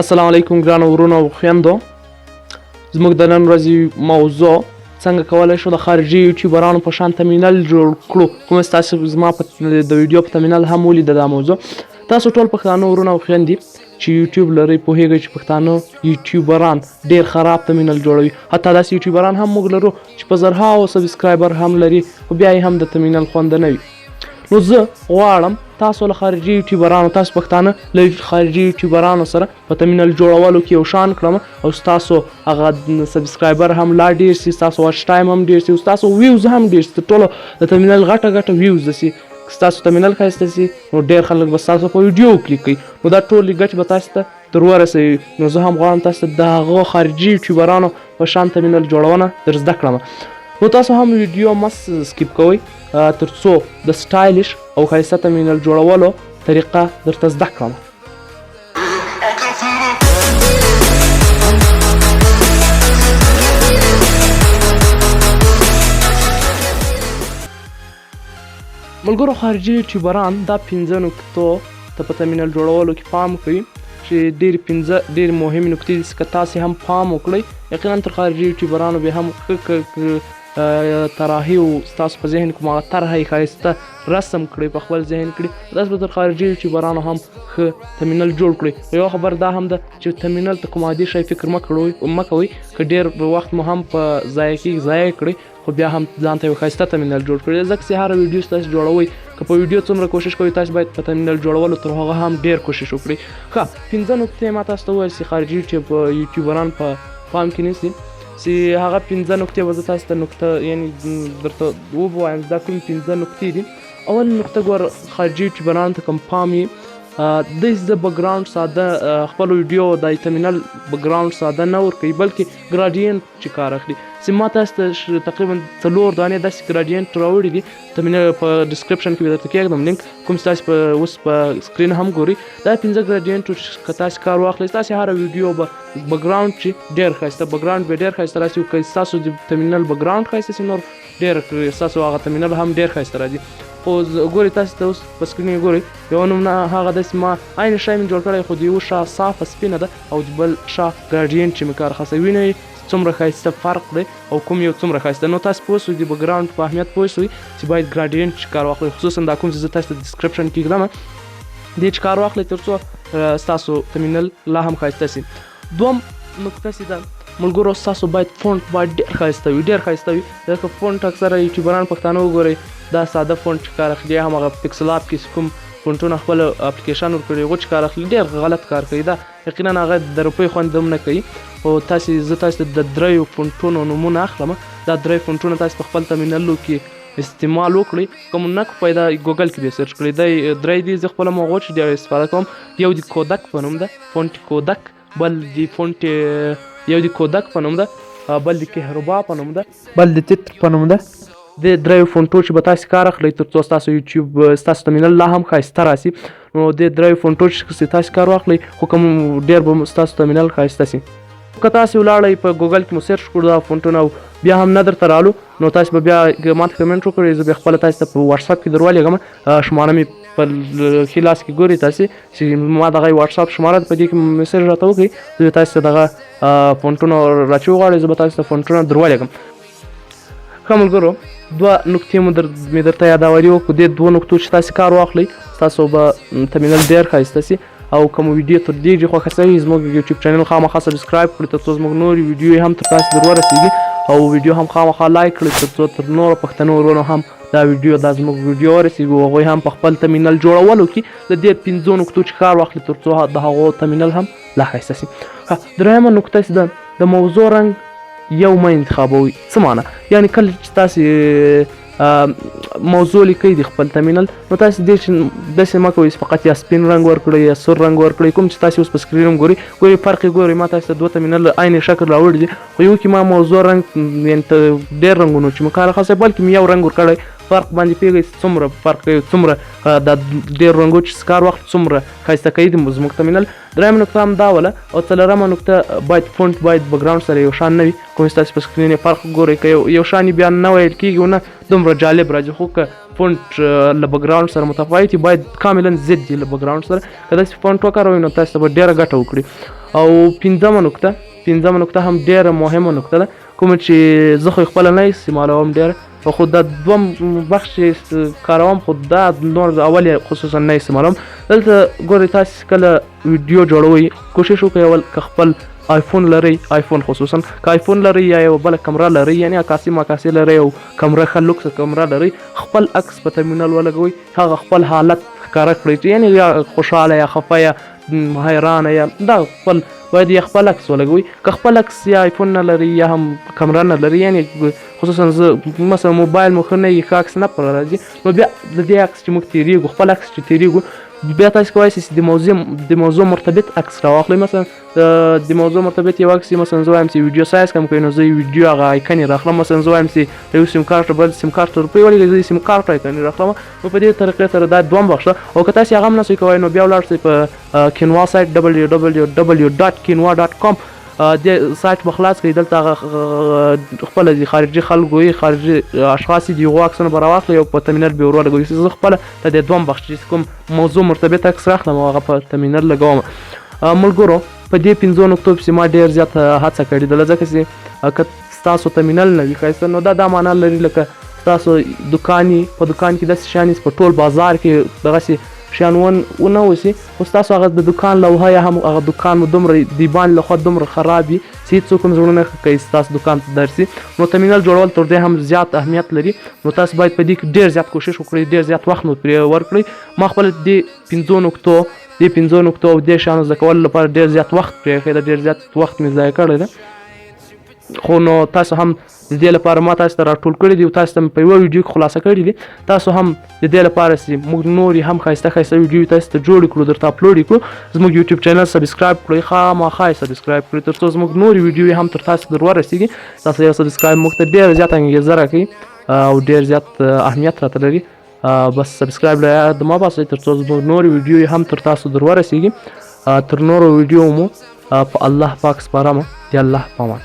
السلام علیکم ګرانو ورونو او خویندو. زموږ د نن ورځې موضوع څنګه کولی شو د خارجي یوټیوبرانو په شان تمینل جوړ کړو. کوم ستاسو زما په د ویډیو په تمینل هم ولیده دا موضوع. تاسو ټول پښتانه ورونه او خویندې چې یوټیوب لرئ پوهیږئ چې پښتانه یوټیوبران ډیر خراب تمینل جوړوي. حتی داسې یوټیوبران هم موږ لرو چې په زرهاوو سبسکرایبر هم لري خو بیا یې هم د تمینل خوند نه وي. نو زه غواړم تاسو له خارجي یوټیوبرانو تاسو پښتانه له خارجي یوټیوبرانو سره په تمینل جوړولو کې یو شان کړم او ستاسو هغه سبسکرایبر هم لا ډیر سي، ستاسو واچ ټایم هم ډیر سي، ستاسو ویوز هم ډیر سي. ټولو د تمینل غټه ویوز سي. ستاسو تمینل ښایسته سي نو ډیر خلک به ستاسو په ویډیو کلیک کوي. نو دا ټولې ګټې به تاسو ته در ورسوي. نو زه هم غواړم تاسو ته د هغو خارجي یوټیوبرانو په شان تمینل جوړونه در زده کړم. نو تاسو هم ویډیو مس سکیپ کوئ تر څو د سټایلش او ښایسته تمینل جوړولو طریقه درته زده کړم. ملګرو خارجي یوټیوبران دا 5 نکتو ته په تمینل جوړولو کې پام کوي چې ډېر مهمې نکتې دي. که تاسې هم پام وکړئ یقینا تر خارجي یوټیوبرانو بیا هم طراحي او ستاسو په ذهن کې هغه طرحه یې ښایسته رسم کړئ، په خپل ذهن کړئ. تاسو به تر خارجي یوټیوبرانو هم ښه تمینل جوړ کړئ. خو یوه خبر دا هم ده چې تمینل ته کوم عادي شی فکر مه کوئ. که ډېر وخت مو هم په ضایع کېږي ضایع کړئ، خو بیا هم ځان ته یو ښایسته تمینل جوړ کړئ. ځکه چې هره ویډیو چې تاسو جوړوئ که په ویډیو څومره کوشش کوئ تاسو باید په تمینل جوړولو تر هغه هم ډېر کوشش وکړئ. ښه 5 نکتې ما تاسو ته وویل چې خارجي یوټیوبران په پام کې نیسي چې هغه 5 نکتې به زه تاسو ته نکته یعنې درته ووایم دا کوم 5 نکتې دي. اول نکته ګوره خارجي یوټیوبرانو ته کوم پام یې دوی د بکګراونډ ساده خپلو ویډیو د تمینل بکګراونډ ساده نه ورکوي بلکې ګراډینټ چې کار اخلي. چې ما تاسو ته تقریبا 4 دانې داسې ګراډینټ راوړي دي تمینل په ډسکرپشن کې به درته کېږدم لینک کوم چې تاسو اوس په سکرین هم ګورئ. دا 5 ګراډینټ که تاسو کار واخلئ ستاسې هره ویډیو به بکګراونډ چې ډېر ښایسته بکګراونډ به ډېر ښایسته راسي. که ستاسو د تمینل بکګراونډ ښایسته سي نور ډېر ستاسو هغه تمینل هم ډېر ښایسته راځي. خو ګورئ تاسو ته اوس په سکرین ګورئ یو نوم هغه داسې ما عین شی مې جوړ کړی خو د یو شا صافه سپینه ده او د بل شا ګراډینټ چې مې کار خاصه وینئ څومره ښایسته فرق دی او کوم یو څومره ښایسته. نو تاسو پوه شئ د بکګراونډ په اهمیت پوه شئ چې باید ګراډینټ کار واخلئ، خصوصا دا کوم چې زه تاسو ته ډسکرپشن کې ږدم دې چې کار واخلئ تر څو ستاسو تمینل لا هم ښایسته سي. دوم نکته چې ده ملګرو ستاسو باید فونټ باید ډېر ښایسته وي ډېر ښایسته وي. ځکه فونټ اکثره یوټیوبران پښتانه وګورئ دا ساده فونټ چې کار اخلي هم هغه پکسل اپ کې کوم فونټونه خپل اپلیکیشن ورکړي هغو چې کار اخلي ډېر غلط کار کوي. دا یقینا هغه د روپۍ خوند هم نه کوي. خو زه تاسو ته د 3 فونټونو نومونه اخلم. دا 3 فونټونه تاسو په خپل تمینلو کې استعمال وکړئ. کوم نه پیدا ګوګل کې به سرچ کړئ. دا 3 دي زه خپله مغو چې ډېر استفاده کوم. یو د کودک په نوم ده فونټ کودک، بل د فونټ یو د کودک په نوم ده، بل د کهربا په نوم ده، بل د تتر په نوم ده. د 3 فونټو چې به تاسو کار اخلئ تر څو ستاسو یوټیوب ستاسو تمینل لا هم ښایسته راسي. نو د 3 فونټو چې تاسو کار واخلئ خو کوم ډېر به ستاسو تمینل ښایسته سي. که تاسو ولاړئ په ګوګل کې مو سرچ کړو دا فونټونه او بیا هم نه درته رالو نو تاسو به بیا ما ته کمنټ وکړئ. زه بیا خپله تاسو ته په واتساپ کې در ولېږم. شماره مې په ښي لاس کې ګورئ تاسې چې ما دغه واتساپ شماره ده په دې کې میسج راته وکړئ. زه تاسو ته دغه فونټونه راچې وغواړئ زه به تاسو ته فونټونه در ولېږم. ښه ملګرو 2 نکتې مې درته یادولي وو. په دې 2 نکتو چې تاسو کار واخلئ ستاسو به تمینل ډېر ښایسته سي. او کوم ویډیو تر دې خوښه شوي زموږ یوټیوب چینل خامخا سبسکرایب کړئ تر څو زموږ نورې ویډیوې هم تر تاسو در ورسېږي او ویډیو هم خامخا لایک کړئ تر څو تر نورو پښتنو ورونو هم دا ویډیو دا زموږ ویډیو ورسېږي او هغوی هم په خپل تمینل جوړولو کې د دې 5 نکتو چې کار واخلي تر څو د هغو تمینل هم لا ښایسته سي. درېیمه نکته چې ده د موضوع رنګ یو مه انتخابوئ. څه معنی؟ یعنې کله چې تاسې موضوع لیکئ د خپل تمینل نو تاسو داسې مه کوئ فقط یا سپین رنګ ورکړئ یا سور رنګ ورکړئ. کوم چې تاسو اوس په سکرین هم ګورئ فرق یې ګورئ. ما تاسو ته 2 تمینل عین شکل راوړي دي خو یو کې ما موضوع رنګ یعنې ډېر رنګونو چې مې کار اخیستی بلکې مې یو رنګ ورکړی. فرق باندې پوهېږئ څومره فرق کوي څومره دا ډېر رنګو چې کار واخلي څومره ښایسته کوي زموږ تمینل. درېیمه نکته هم دا وله او څلورمه نکته باید فونټ باید بکګراونډ سره یو شان نه وي. کوم چې تاسو په سکرین یې فرق ګورئ که یو شان بیا نه ویل کېږي او نه دومره جالب راځي. خو که فونټ له بکګراونډ سره متفاوت وي باید کاملا ضد وي له بکګراونډ سره. که داسې فونټ وکاروئ نو تاسو ته به ډېره ګټه وکړي. او پنځمه نکته هم ډیره مهمه نکته ده کوم چې زه خو خپل نه استعمالوم ډیر خو دا دوم بخش کاروم خو دا نور اول خصوصا نه استعمالوم. دلته ګورئ تاسو کله ویډیو جوړوئ کوشش وکړئ اول که خپل آیفون لري، آیفون خصوصا که آیفون لري یا یو بل کمره لري یعنی عکاسي لري او کمره ښه لوکس کمره لري خپل عکس په ترمینل ولګوئ هغه خپل حالت ښکاره کړئ یعنی یا خوشحاله یا خفه یا حیرانه یا دا خپل باید یا خپل عکس ولګوئ. که خپل عکس یا آیفون نه لري یا هم کمره نه لري یعنی خصوصا زه مثلا موبایل مو ښه نه وي ښه عکس نه پرې راځي نو بیا د دې عکس چې موږ تېرېږو خپل عکس چې تېرېږو بیا تاسو کولی شئ چې د موضوع مرتبط عکس راواخلئ. مثلا د موضوع مرتبط یو عکس مثلا زه وایم چې ویډیو سایز کم کوي نو زه ویډیو هغه آیکن یې راخلم. مثلا زه وایم چې یو سیم کارت بل سیم کارت روپۍ ولګوئ زه سیم کارت آیکن یې راخلم. نو په دې طریقې سره دا دوم بخش ده او که تاسو هغه هم نشئ کولی نو بیا ولاړ شئ په کینوا سایټ www.kinwa.com د سایټ مخلاص کړئ. دلته هغه خپله خارجي خلکو وي خارجي اشخاص دي هغو عکسونه به راواخلئ او په ترمینل به یې ور ولګوئ. زه خپله د دې دوم بخش چې کوم موضوع مرتبط عکس راخلم او هغه په ترمینل لګوم. ملګرو په دې 5 نقطو پسې ما ډېر زیات هڅه کړې ده ځکه چې که ستاسو ترمینل نه وي ښایسته نو دا معنا لري لکه ستاسو دوکان په دوکان کې داسې شیان په ټول بازار کې دغسې شیان ونه اوسي خو ستاسو هغه د دوکان لوحه یا هم هغه دوکان مو دومره دیبان لخوا دومره خراب وي چې هېڅوک هم زړه نه ښه کوي ستاسو دوکان ته درسي نو ترمینل جوړول تر دې هم زیات اهمیت لري. نو تاسو باید په دې کې ډېر زیات کوشش وکړئ ډېر زیات وخت مو پرې ورکړئ. ما خپل دې 5 نقطو او دې شیانو زده کولو لپاره ډېر زیات وخت پرې ایښی ده ډېر زیات وخت مې ضایع کړی ده خو نو تاسو هم د دې لپاره ما تاسو ته راټول کړي دي او تاسو ته مې په یوه ویډیو کې خلاصه کړي دي. تاسو هم د دې لپاره چې موږ نورې هم ښایسته ویډیو تاسو ته جوړې کړو درته اپلوډ یې کړو زموږ یوټیوب چینل سبسکرایب کړئ خامخا یې سبسکرایب کړئ تر څو زموږ نورې ویډیوې هم تر تاسو در ورسېږي. تاسو یو سبسکرایب موږ ته ډېره زیاته انګېزه راکوي او ډېر زیات اهمیت راته لري. بس سبسکرایب له یاده مه باسئ تر څو زموږ نورې ویډیوې هم تر تاسو در ورسېږي. تر نورو ویډیو مو په الله پاک سپارم. د الله په امان.